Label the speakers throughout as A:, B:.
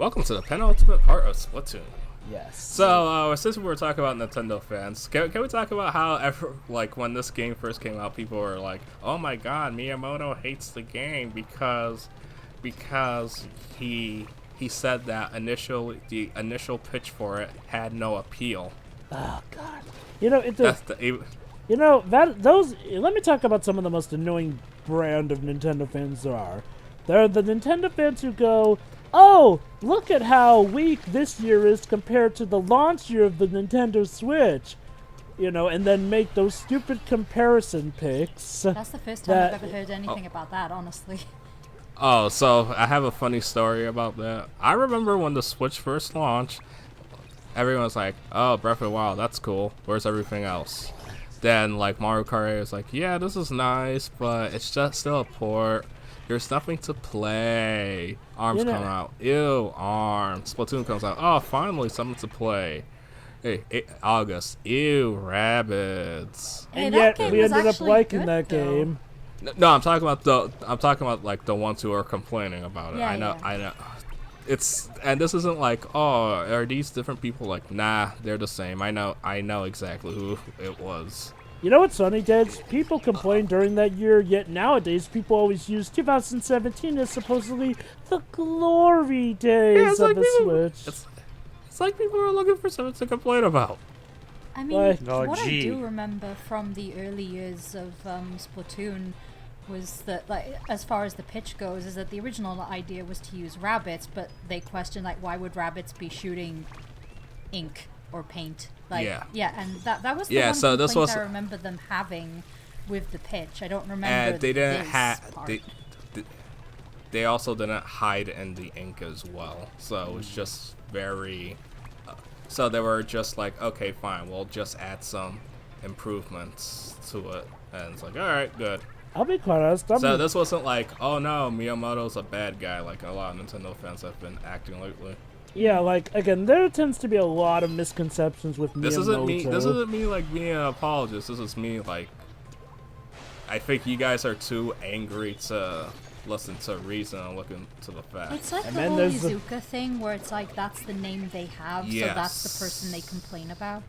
A: Welcome to the penultimate part of Splatoon.
B: Yes.
A: So, since we were talking about Nintendo fans, can we talk about how, when this game first came out, people were like, oh my god, Miyamoto hates the game because he said that the initial pitch for it had no appeal.
B: Oh, God. Let me talk about some of the most annoying brand of Nintendo fans there are. There are the Nintendo fans who go, oh, look at how weak this year is compared to the launch year of the Nintendo Switch. And then make those stupid comparison picks.
C: That's the first time I've ever heard anything about that, honestly.
A: Oh, so I have a funny story about that. I remember when the Switch first launched, everyone was like, oh, Breath of the Wild, that's cool. Where's everything else? Then, Mario Kart 8 was like, yeah, this is nice, but it's just still a port. There's nothing to play. ARMS come out. Ew, ARMS. Splatoon comes out. Oh, finally something to play. Hey, August. Ew, rabbits.
B: And yet we ended up liking that game.
A: No, I'm talking about the ones who are complaining about it.
C: Yeah,
A: I know. And this isn't like, oh, are these different people? Like, nah, they're the same. I know exactly who it was.
B: You know what's funny, Deds? People complained during that year, yet nowadays people always use 2017 as supposedly the glory days of the Switch.
A: It's like people are looking for something to complain about.
C: I mean, what I do remember from the early years of Splatoon was that, as far as the pitch goes, is that the original idea was to use rabbits, but they questioned, why would rabbits be shooting ink or paint? And that was the one complaint I remember them having with the pitch. I don't remember. And
A: they didn't they also didn't hide in the ink as well, so it was just very. So they were just like, okay, fine, we'll just add some improvements to it, and it's like, all right, good.
B: I'll be quite honest.
A: So this wasn't like, oh no, Miyamoto's a bad guy, like a lot of Nintendo fans have been acting lately.
B: Yeah, again, there tends to be a lot of misconceptions with Miyamoto.
A: This isn't me, being an apologist. This is me, I think you guys are too angry to listen to reason and look into the facts.
C: It's like the whole Izuka thing, where it's like, that's the name they have,
A: yes.
C: So that's the person they complain about.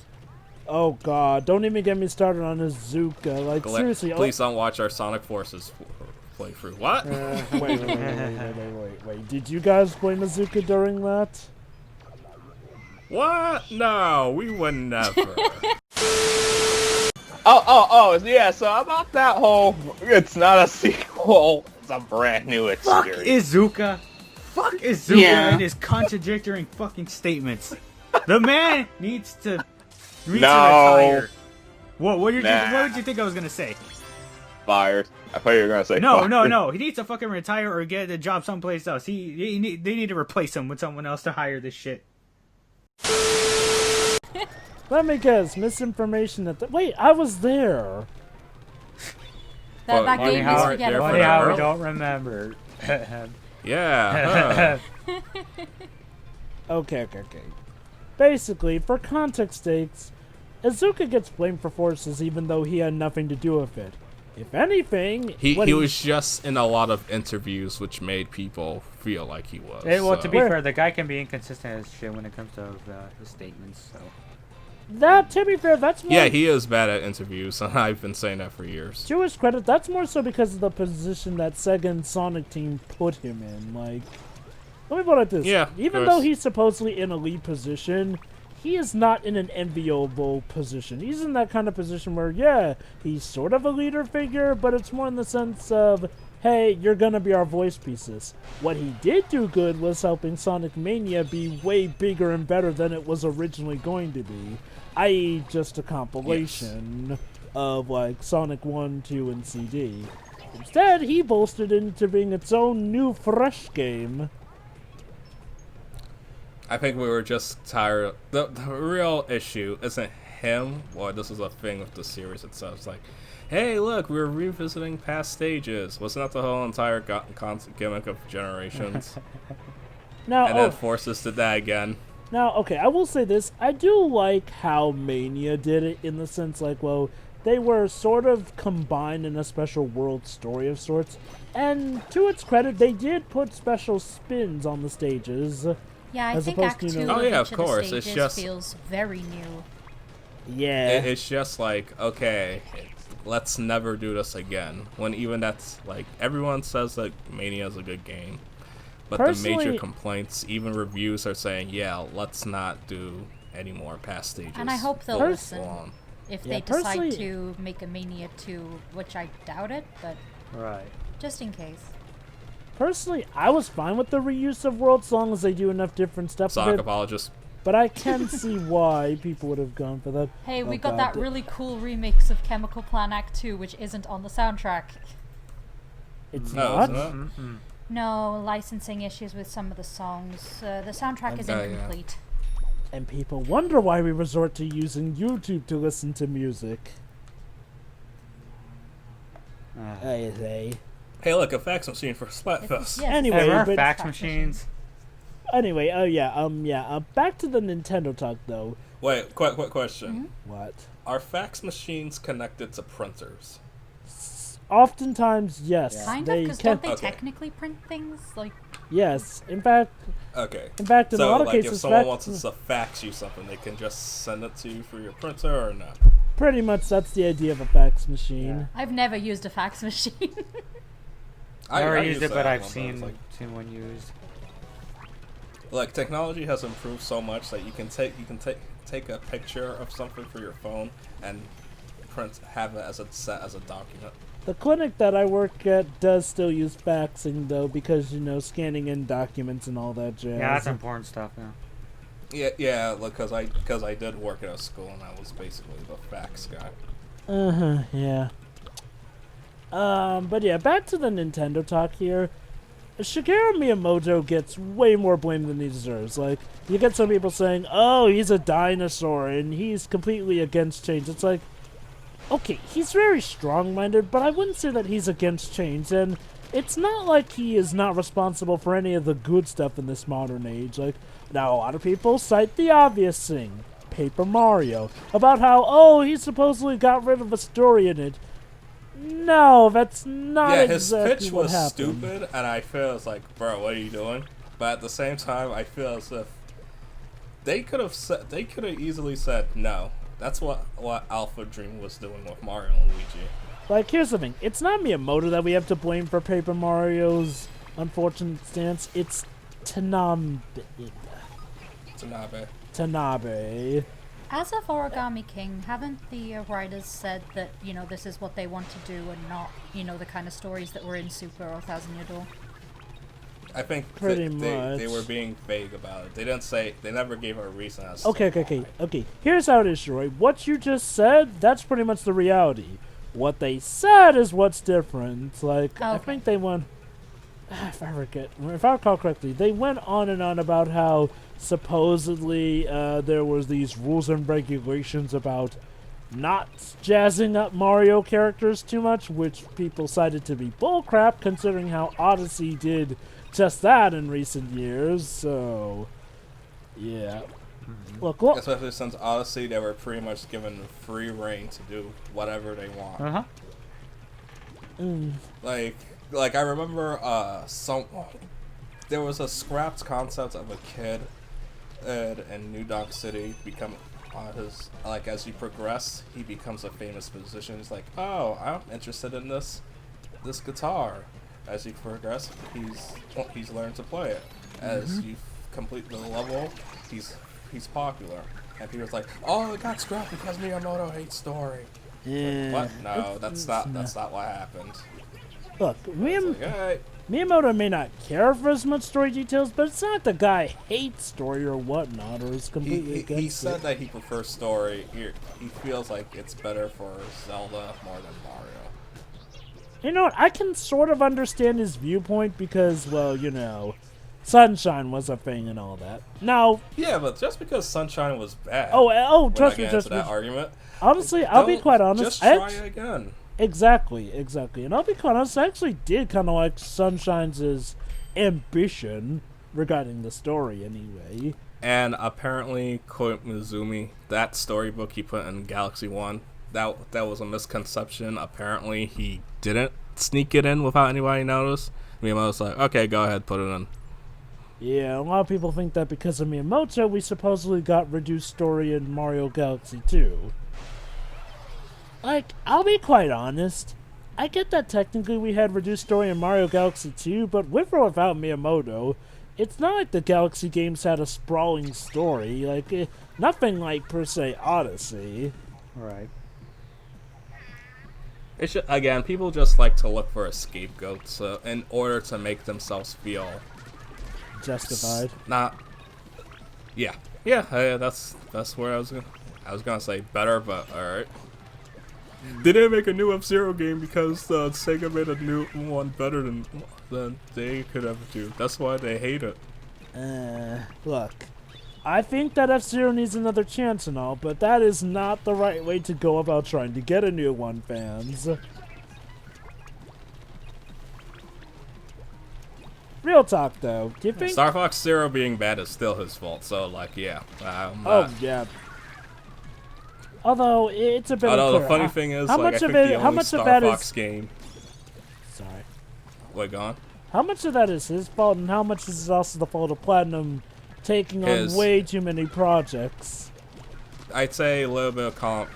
B: Oh, God. Don't even get me started on Izuka. Seriously.
A: Please don't watch our Sonic Forces playthrough. What?
B: Wait. Did you guys play Izuka during that?
A: What? No, we would never.
D: Yeah, so about that whole, it's not a sequel, it's a brand new experience.
E: Fuck Izuka and his contradictory fucking statements. The man needs to retire. What did you think I was gonna say?
D: Fired. I thought you were gonna say
E: No. He needs to fucking retire or get a job someplace else. They need to replace him with someone else to hire this shit.
B: Let me guess. Misinformation wait, I was there.
C: That game is forgettable.
E: Funny how we don't remember.
A: Yeah.
B: Okay. Basically, for context sakes, Izuka gets blamed for forces even though he had nothing to do with it. If anything,
A: he was just in a lot of interviews, which made people feel like he was.
E: To be fair, the guy can be inconsistent as shit when it comes to his statements. So.
B: To be fair, that's more...
A: Yeah, he is bad at interviews, and I've been saying that for years.
B: To his credit, that's more so because of the position that Sega and Sonic team put him in. Let me put it like this.
A: Yeah,
B: even though he's supposedly in a lead position, he is not in an enviable position. He's in that kind of position where, yeah, he's sort of a leader figure, but it's more in the sense of, hey, you're gonna be our voice pieces. What he did do good was helping Sonic Mania be way bigger and better than it was originally going to be, i.e. just a compilation of, Sonic 1, 2, and CD. Instead, he bolstered into being its own new, fresh game.
A: I think we were just tired. The real issue isn't him, or this is a thing with the series itself. It's like, hey, look, we're revisiting past stages. Wasn't that the whole entire gimmick of Generations? And then Forces did that again.
B: Now, okay, I will say this. I do like how Mania did it in the sense, they were sort of combined in a special world story of sorts. And to its credit, they did put special spins on the stages.
C: Yeah, I
B: as
C: think
B: opposed
C: Act
B: to,
C: 2
B: you know,
A: Oh, yeah,
C: of
A: of course.
C: the
A: It's
C: stages
A: just-
C: feels very new.
B: yeah.
A: It's just like, okay, let's never do this again. When even that's like, everyone says that Mania is a good game. But the major
B: Personally-
A: complaints, even reviews are saying, yeah, let's not do any more past stages.
C: And I hope they'll
A: Full
C: listen.
A: on.
C: If
B: Yeah,
C: they decide
B: personally-
C: to make a Mania 2, which I doubt it, but
E: Right.
C: just in case.
B: Personally, I was fine with the reuse of world, as long as they do enough different stuff with
A: Sonic
B: it.
A: apologist.
B: But I can see why people would have gone for that.
C: Hey, we
B: Oh,
C: got
B: God,
C: that really cool remix of Chemical Plant Act 2, which isn't on the soundtrack.
B: It's
A: No,
B: not.
A: it's not.
E: Mm-mm.
C: No, licensing issues with some of the songs. The soundtrack is
A: Okay, yeah.
C: incomplete.
B: And people wonder why we resort to using YouTube to listen to music. I say.
A: Hey, look, a fax machine for Splatfest.
C: Yes,
B: Anyway,
E: There are
B: but-
E: fax machines.
B: Anyway, back to the Nintendo talk though.
A: Wait, quick question.
B: What?
A: Are fax machines connected to printers?
B: Oftentimes, yes.
C: Kind of,
B: they
C: because
B: can.
C: don't they
A: Okay.
C: technically print things? Like,
B: Yes. In fact,
A: Okay.
B: in a
A: So,
B: lot of
A: like,
B: cases,
A: if someone
B: fax-
A: wants to fax you something, they can just send it to you through your printer or not?
B: pretty much that's the idea of a fax machine.
C: I've never used a fax machine.
E: I never used
A: use
E: it, but
A: that
E: I've
A: one,
E: seen
A: it's like,
E: one used.
A: like, technology has improved so much that you can take a picture of something for your phone and have it as a document.
B: The clinic that I work at does still use faxing though, because scanning in documents and all that jazz.
E: Yeah, that's important stuff. Yeah.
A: Yeah, because I did work at a school and I was basically the fax guy.
B: Yeah. But yeah, back to the Nintendo talk here. Shigeru Miyamoto gets way more blame than he deserves. Like, you get some people saying, oh, he's a dinosaur and he's completely against change. It's like, okay, he's very strong-minded, but I wouldn't say that he's against change, and it's not like he is not responsible for any of the good stuff in this modern age. Like, now a lot of people cite the obvious thing, Paper Mario, about how, oh, he supposedly got rid of a story in it. No, that's not
A: his
B: exactly
A: pitch
B: what
A: was
B: happened.
A: stupid, and I feel it's like, bro, what are you doing? But at the same time, I feel as if they could have easily said no. That's what Alpha Dream was doing with Mario and Luigi.
B: Like, here's the thing. It's not Miyamoto that we have to blame for Paper Mario's unfortunate stance. It's Tanabe. Tanabe.
C: as of Origami King, haven't the writers said that, this is what they want to do and not, the kind of stories that were in Super or Thousand Year Door?
A: I think
B: Pretty
A: they were
B: much.
A: being vague about it. They didn't say, they never gave a reason as to
B: Okay. Here's how it is, Roy. What you just said, that's pretty much the reality. What they said is what's different. Like, I
C: Okay.
B: think they went... If I recall correctly, they went on and on about how supposedly there was these rules and regulations about not jazzing up Mario characters too much, which people cited to be bullcrap, considering how Odyssey did just that in recent years. So, yeah. Look.
A: Especially since Odyssey, they were pretty much given free reign to do whatever they want. Like I remember there was a scrapped concept of a kid in New Donk City become as you progress, he becomes a famous musician. He's like, oh, I'm interested in this guitar. As you progress, he's learned to play it. As you complete the level, he's popular. And people's like, oh, it got scrapped because Miyamoto hates story.
B: Yeah.
A: What? No, that's not what happened.
B: Look,
A: It's like, alright.
B: Miyamoto may not care for as much story details, but it's not the guy hates story or whatnot, or is completely against
A: He said
B: it.
A: that he prefers story. He feels like it's better for Zelda more than Mario.
B: You know what? I can sort of understand his viewpoint because, well, Sunshine was a thing and all that. Now,
A: Yeah, but just because Sunshine was bad.
B: trust me,
A: trust that argument.
B: Honestly, I'll be quite honest.
A: Just try again.
B: Exactly. And I'll be quite honest, I actually did kind of like Sunshine's ambition regarding the story anyway.
A: And apparently, quote Mizumi, that storybook he put in Galaxy 1, that was a misconception. Apparently, he didn't sneak it in without anybody notice. Miyamoto's like, okay, go ahead, put it in.
B: Yeah, a lot of people think that because of Miyamoto, we supposedly got reduced story in Mario Galaxy 2. Like, I'll be quite honest. I get that technically we had reduced story in Mario Galaxy 2, but with or without Miyamoto, it's not like the Galaxy games had a sprawling story. Like, nothing like, per se, Odyssey.
E: Right.
A: It's just, again, people just like to look for a scapegoat, so in order to make themselves feel
B: Justified.
A: Yeah, that's where I was gonna say better, but all right. They didn't make a new F-Zero game because Sega made a new one better than they could ever do. That's why they hate it.
B: Look, I think that F-Zero needs another chance and all, but that is not the right way to go about trying to get a new one, fans. Real talk, though. Do you think
A: Star Fox Zero being bad is still his fault? So, like, yeah.
B: Oh yeah. Although it's a bit.
A: Although the funny thing is, like, I think the only Star Fox game.
B: Sorry.
A: Wait, go on.
B: How much of that is his fault, and how much is also the fault of Platinum taking on way too many projects?
A: I'd say a little bit of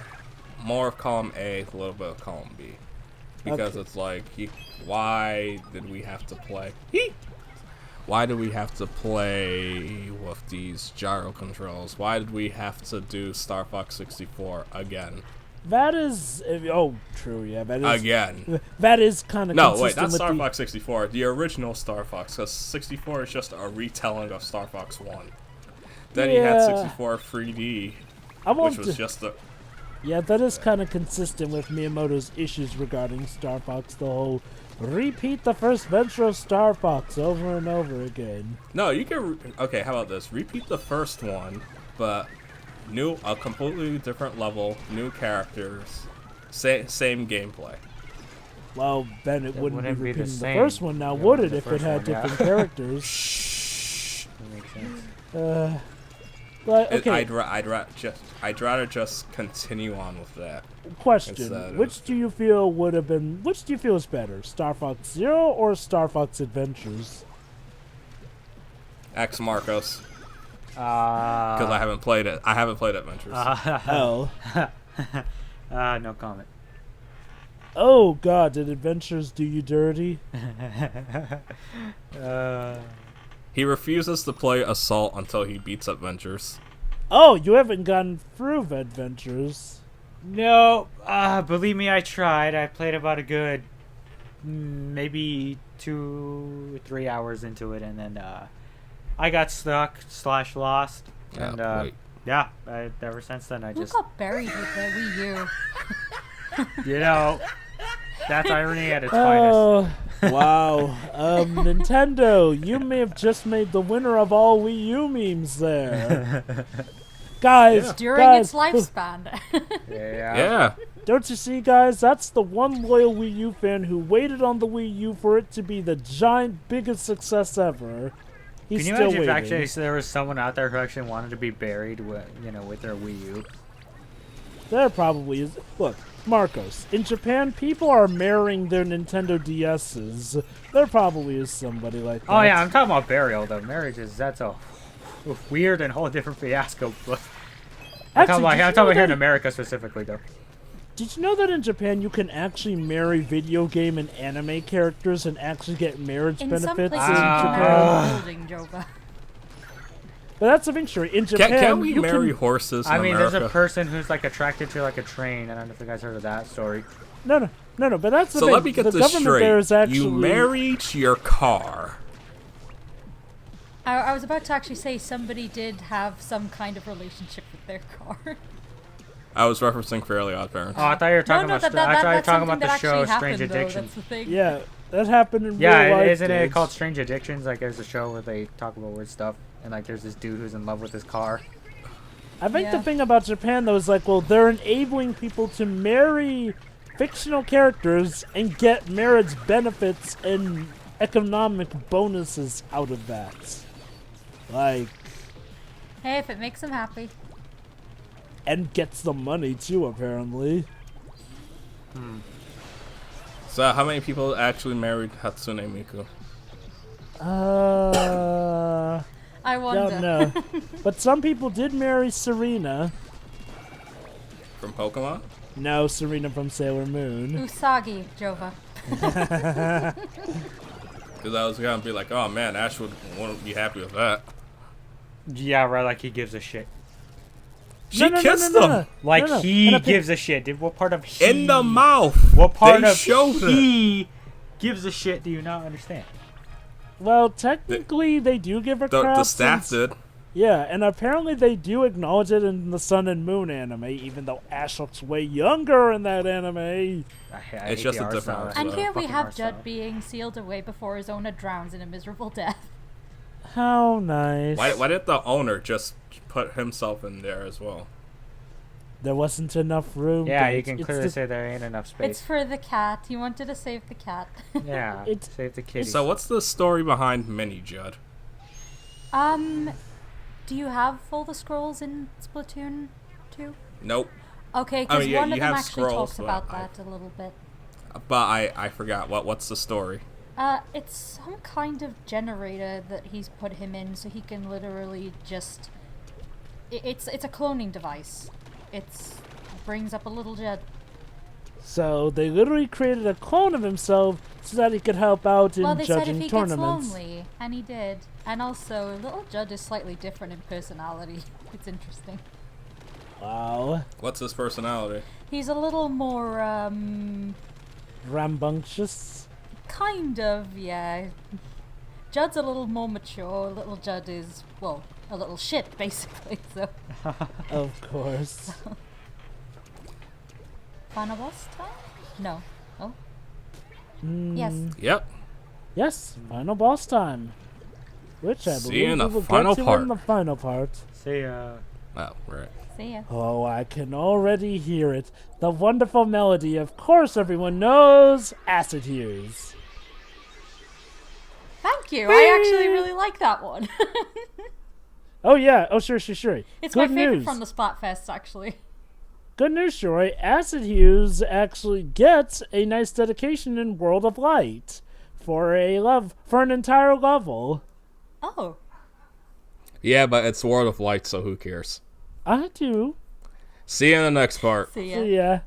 A: more of column A, a little bit of column B, because it's like, why did we have to play? Why do we have to play with these gyro controls? Why did we have to do Star Fox 64 again?
B: That is... true, yeah. That is,
A: again.
B: That is kind of
A: No, wait, not Star Fox 64. The original Star Fox, because 64 is just a retelling of Star Fox 1. Then you had 64 3D, which was just a...
B: Yeah, that is kind of consistent with Miyamoto's issues regarding Star Fox, the whole repeat the first venture of Star Fox over and over again.
A: No, you can... okay, how about this? Repeat the first one, but a completely different level, new characters, same gameplay.
B: Well, then it wouldn't be repeating the first one now, would it, if it had different characters?
A: Shh.
E: That makes sense.
B: But, okay.
A: I'd rather just continue on with that.
B: Question: Which do you feel is better, Star Fox Zero or Star Fox Adventures?
A: X Marcos. Because I haven't played it. I haven't played Adventures.
E: No comment.
B: Oh God, did Adventures do you dirty?
A: He refuses to play Assault until he beats Adventures.
B: Oh, you haven't gone through Adventures.
E: No, believe me, I tried. I played about a good maybe 2-3 hours into it, and then I got stuck / lost. And ever since then I just
C: got buried with the Wii U.
E: You know, that's irony at its finest.
B: Wow. Nintendo, you may have just made the winner of all Wii U memes there. Guys,
C: during its lifespan.
A: Yeah.
B: Don't you see, guys? That's the one loyal Wii U fan who waited on the Wii U for it to be the giant, biggest success ever. He's
E: Can you
B: still
E: imagine
B: waiting.
E: if actually there was someone out there who actually wanted to be buried with, with their Wii U?
B: There probably is. Look, Marcos, in Japan, people are marrying their Nintendo DSs. There probably is somebody like that.
E: Oh yeah, I'm talking about burial though. That's a weird and whole different fiasco. But I'm talking about here in America specifically though.
B: Did you know that in Japan you can actually marry video game and anime characters and actually get marriage benefits in Japan? But that's the thing, sure. In Japan,
A: can we marry horses in America?
E: There's a person who's like attracted to like a train. I don't know if you guys heard of that story.
B: No. But that's the
A: thing. So let me get this straight.
B: There is actually...
A: You married your car.
C: I was about to actually say somebody did have some kind of relationship with their car.
A: I was referencing Fairly Odd Parents.
E: Oh, I thought you were talking about the show Strange Addictions.
B: Yeah, that happened in real life.
E: Yeah, isn't it called Strange Addictions? Like, there's a show where they talk about weird stuff, and like, there's this dude who's in love with his car.
B: I think the thing about Japan, though, is like, well, they're enabling people to marry fictional characters and get marriage benefits and economic bonuses out of that. Like...
C: Hey, if it makes them happy.
B: And gets the money, too, apparently.
A: So how many people actually married Hatsune Miku?
C: I wonder.
B: Don't know. But some people did marry Serena.
A: From Pokemon?
B: No, Serena from Sailor Moon.
C: Usagi, Jova.
A: Because I was gonna be like, oh man, Ash wouldn't be happy with that.
E: Yeah, right, like he gives a shit.
A: She kissed him!
E: Like he gives a shit. Dude, what part of he...
A: In the mouth!
E: What part
A: They
E: of
A: showed
E: he gives a shit do you not understand?
B: Well, technically, they do give a crap.
A: The staff did.
B: Yeah, and apparently they do acknowledge it in the Sun and Moon anime, even though Ash looks way younger in that anime.
A: It's just a different.
C: And here we have Judd being sealed away before his owner drowns in a miserable death.
B: How nice.
A: Why did the owner just put himself in there as well?
B: There wasn't enough room.
E: Yeah, you can clearly say there ain't enough space.
C: It's for the cat. He wanted to save the cat.
E: Yeah, save the kitty.
A: So what's the story behind Mini Judd?
C: Do you have all the scrolls in Splatoon 2?
A: Nope.
C: Okay, because one of them actually
A: scrolls,
C: talks about that a little bit.
A: But I forgot. What's the story?
C: It's some kind of generator that he's put him in so he can literally just... It's a cloning device. It brings up a little Judd.
B: So they literally created a clone of himself so that he could help out in
C: well, they
B: judging
C: said if he
B: tournaments.
C: gets lonely, and he did. And also, little Judd is slightly different in personality. It's interesting.
B: Wow.
A: What's his personality?
C: He's a little more,
B: rambunctious?
C: Kind of, yeah. Judd's a little more mature. Little Judd is, well, a little shit, basically, so...
B: Of course.
C: Final boss time? No. Oh?
B: Mm.
C: Yes.
A: Yep.
B: Yes, final boss time. Which I
A: See
B: believe
A: you in
B: we
A: the
B: will
A: final
B: get to
A: part.
B: in the final part.
E: See ya.
A: Oh, right.
C: See ya.
B: Oh, I can already hear it. The wonderful melody, of course everyone knows, Acid Hues.
C: Thank you. I actually really like that one.
B: Oh yeah, oh sure.
C: It's
B: Good
C: my favorite
B: news.
C: from the Splatfest, actually.
B: Good news, Troy. Acid Hues actually gets a nice dedication in World of Light for an entire level.
C: Oh.
A: Yeah, but it's World of Light, so who cares?
B: I do.
A: See you in the next part.
C: See ya.
B: See ya.